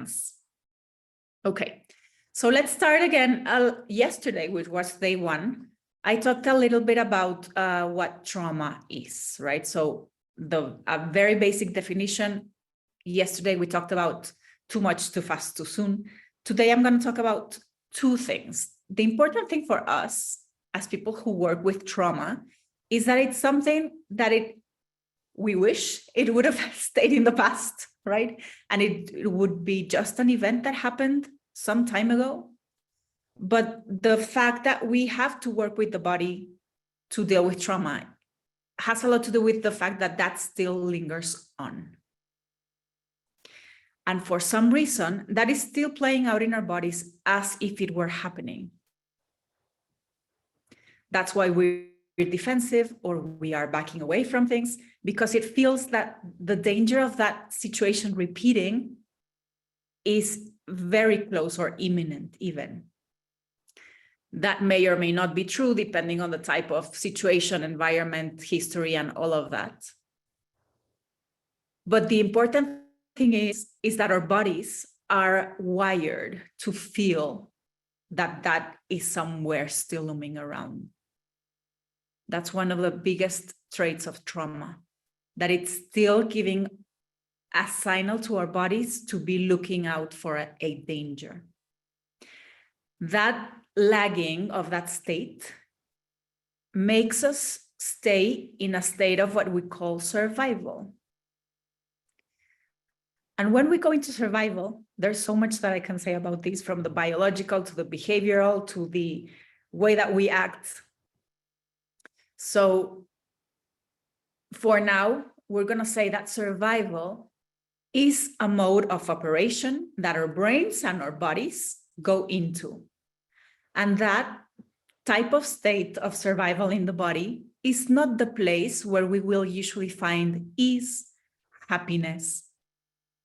once. Okay, so let's start again. Yesterday, which was day one, I talked a little bit about what trauma is, right? So a very basic definition. Yesterday, we talked about too much, too fast, too soon. Today, I'm going to talk about two things. The important thing for us as people who work with trauma is that it's something that we wish it would have stayed in the past, right? And it would be just an event that happened some time ago. But the fact that we have to work with the body to deal with trauma has a lot to do with the fact that that still lingers on. And for some reason, that is still playing out in our bodies as if it were happening. That's why we're defensive or we are backing away from things, because it feels that the danger of that situation repeating is very close or imminent even. That may or may not be true, depending on the type of situation, environment, history, and all of that. But the important thing is that our bodies are wired to feel that that is somewhere still looming around. That's one of the biggest traits of trauma, that it's still giving a signal to our bodies to be looking out for a danger. That lagging of that state makes us stay in a state of what we call survival. And when we go into survival, there's so much that I can say about this, from the biological to the behavioral to the way that we act. So for now, we're going to say that survival is a mode of operation that our brains and our bodies go into. And that type of state of survival in the body is not the place where we will usually find ease, happiness,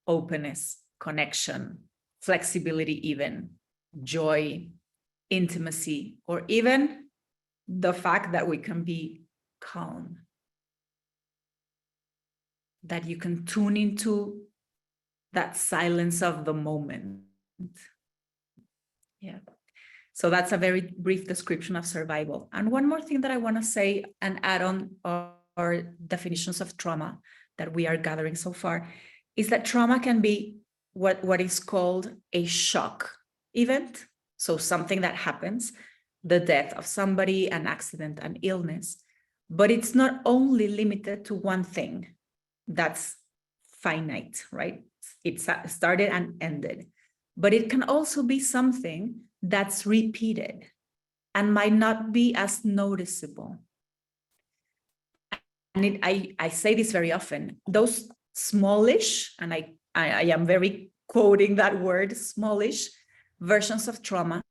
openness, connection, flexibility even, joy, intimacy, or even the fact that we can be calm. That you can tune into that silence of the moment. Yeah. So that's a very brief description of survival. And one more thing that I want to say and add on our definitions of trauma that we are gathering so far is that trauma can be what is called a shock event. So something that happens, the death of somebody, an accident, an illness, but it's not only limited to one thing that's finite, right? It started and ended, but it can also be something that's repeated and might not be as noticeable. And I say this very often, those smallish, and I am very quoting that word, smallish versions of trauma.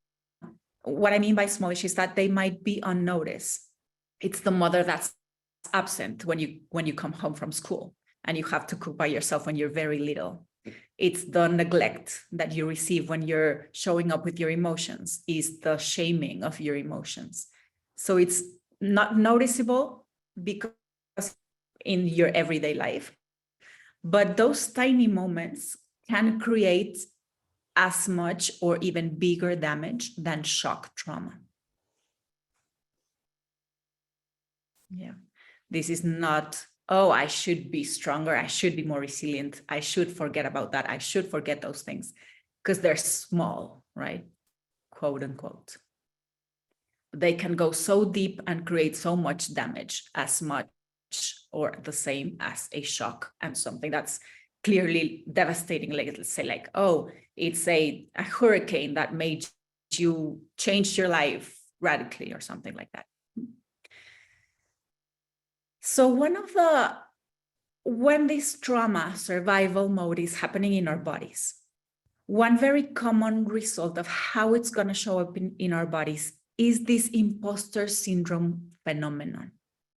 What I mean by smallish is that they might be unnoticed. It's the mother that's absent when you come home from school and you have to cook by yourself when you're very little. It's the neglect that you receive when you're showing up with your emotions, is the shaming of your emotions. So it's not noticeable because in your everyday life, but those tiny moments can create as much or even bigger damage than shock trauma. Yeah, this is not, oh, I should be stronger, I should be more resilient, I should forget about that, I should forget those things, because they're small, right? Quote unquote. They can go so deep and create so much damage, as much or the same as a shock and something that's clearly devastating. Like, let's say, like, oh, it's a hurricane that made you change your life radically or something like that. So when this trauma survival mode is happening in our bodies, one very common result of how it's going to show up in our bodies is this imposter syndrome phenomenon.